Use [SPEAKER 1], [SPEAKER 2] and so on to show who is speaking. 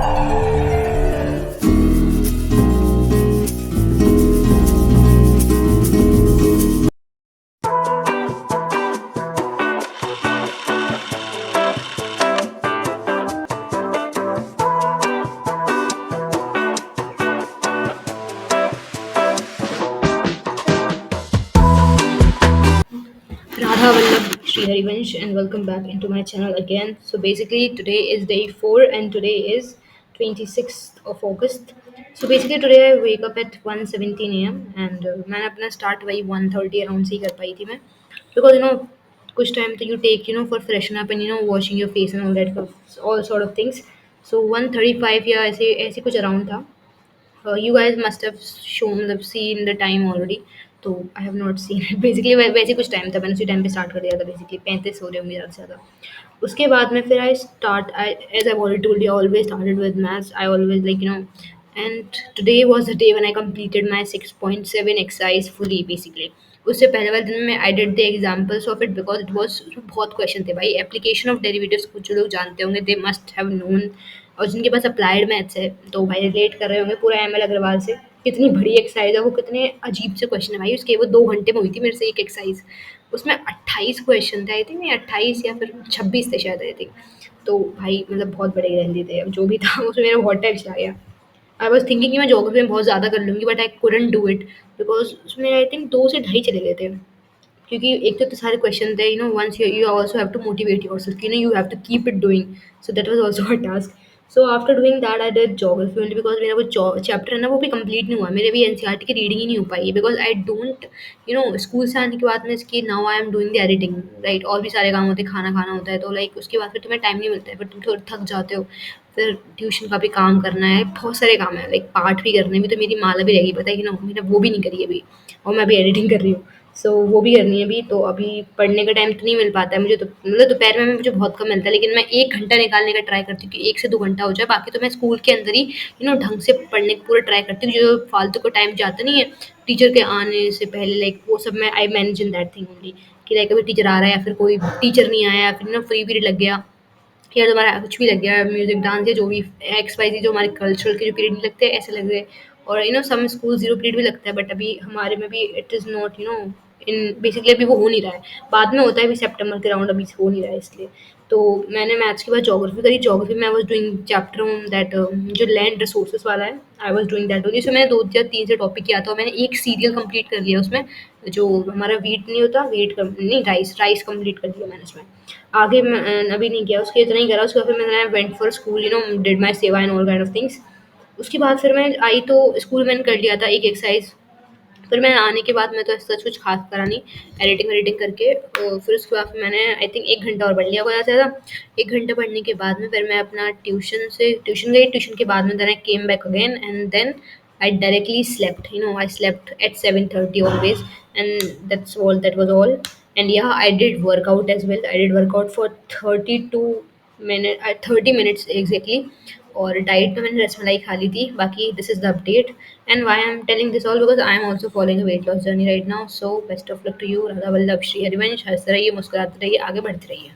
[SPEAKER 1] Radha Vallabh Sri Harivansh, and welcome back into my channel again. So basically today is day 4 and today is 26th of August. So basically today I wake up at 1:17 a.m. and मैंने अपना start वही 1:30 around से ही कर पाई थी मैं, because कुछ time तो you take for freshen up and washing your face and all that all sort of things. So 1:35 या ऐसे ऐसे कुछ around था. You guys must have shown the seen the time already. तो I have not seen it basically. वैसे कुछ time था, मैंने उसी टाइम पे स्टार्ट कर दिया था. बेसिकली 35 हो रहे होंगे ज़्यादा से ज़्यादा. उसके बाद में फिर I start I as I already told you always started with maths. I always and today was the day when I completed my 6.7 exercise fully basically. उससे पहले वाले दिन में I did the examples of it because it was बहुत question थे भाई. Application of derivatives कुछ जो लोग जानते होंगे दे मस्ट हैव नोन, और जिनके पास अप्लाइड मैथ्स है तो भाई रिलेट कर रहे होंगे पूरा एम एल अग्रवाल से. कितनी बड़ी एक्सरसाइज है वो, कितने अजीब से क्वेश्चन है भाई उसके. वो 2 घंटे में हुई थी मेरे से एक एक्सरसाइज. उसमें 28 क्वेश्चन थे आई थिंक, या 28 या फिर 26 थे शायद आई थिंक. तो भाई मतलब बहुत बड़े ग्रंथि थे. अब जो भी था उसमें मेरा बहुत टाइम चला गया. आई वॉज थिंकिंग कि मैं जोग्राफी में बहुत ज़्यादा कर लूँगी but I couldn't do it because उसमें आई थिंक 2 से ढाई चले गए थे. क्योंकि एक तो सारे क्वेश्चन थे once you also have to motivate yourself you have to keep it doing. So that was also a task. So after doing that I did geography only because मेरा वो चैप्टर है ना वो भी कंप्लीट नहीं हुआ. मेरे भी एनसीईआरटी की रीडिंग ही नहीं हो पाई है बिकॉज आई डोंट स्कूल से आने के बाद में इसकी now I am doing the editing right. और भी सारे काम होते हैं, खाना खाना होता है, तो लाइक उसके बाद फिर तुम्हें टाइम नहीं मिलता है, फिर तुम थोड़ा थक जाते हो. फिर ट्यूशन का भी काम करना है, बहुत सारे काम है, लाइक पाठ भी करने भी. तो मेरी माला भी रहेगी पता है कि ना, मैंने वो भी नहीं करी अभी. और मैं अभी एडिटिंग कर रही हूँ. सो वो भी करनी है अभी. तो अभी पढ़ने का टाइम तो नहीं मिल पाता है मुझे, तो मतलब दोपहर में मुझे बहुत कम मिलता है. लेकिन मैं 1 घंटा निकालने का ट्राई करती हूँ कि 1 से 2 घंटा हो जाए. बाकी तो मैं स्कूल के अंदर ही ढंग से पढ़ने का पूरा ट्राई करती हूँ. जो फालतू का टाइम जाता नहीं है टीचर के आने से पहले, लाइक वो सब मैं I manage in that thing only. कि लाइक अभी टीचर आ रहा है या फिर कोई टीचर नहीं आया या फिर फ्री पीरियड लग गया या तुम्हारा कुछ भी लग गया, म्यूजिक डांस या जो भी एक्स वाई जी जो हमारे कल्चरल के जो पीरियड नहीं लगते ऐसे लग गए. और सम स्कूल जीरो पीरियड भी लगता है बट अभी हमारे में भी it is not in basically अभी वो हो नहीं रहा है. बाद में होता है अभी सितंबर के राउंड, अभी हो नहीं रहा है इसलिए. तो मैंने मैथ्स के बाद जोग्राफी करी. जोग्राफी में I was doing chapter on that जो लैंड रिसोर्सेज वाला है. I was doing that only. उसमें मैंने 2 या 3 से टॉपिक किया था और मैंने एक सीरियल कंप्लीट कर लिया उसमें. जो हमारा वीट नहीं होता, वीट नहीं, राइस राइस कंप्लीट कर लिया मैंने उसमें. आगे मैं अभी नहीं किया, उसके इतना ही करा. उसके बाद फिर मैंने went for school did my सेवा and all kind of things. उसके बाद फिर मैं आई तो स्कूल मैंने कर लिया था एक एक्सरसाइज. फिर मैं आने के बाद मैं तो ऐसा कुछ खास करा नहीं, एडिटिंग वेडिटिंग करके. फिर उसके बाद फिर मैंने आई थिंक 1 घंटा और पढ़ लिया होगा ज़्यादा. 1 घंटा पढ़ने के बाद में फिर मैं अपना ट्यूशन गई. ट्यूशन के बाद में then I came back again and then I directly slept. I slept at 7:30 always, and that was all. And yeah, I did workout as well. I did workout for 30 minutes exactly. और diet में मैंने रसमलाई खा ली थी. बाकी this is the update. And why I am telling this all because I am also following a weight loss journey right now. So best of luck to you. Radha Vallabh Shri Harivansh. हंसते रहिए, मुस्कुराते रहिए, आगे बढ़ते रहिए.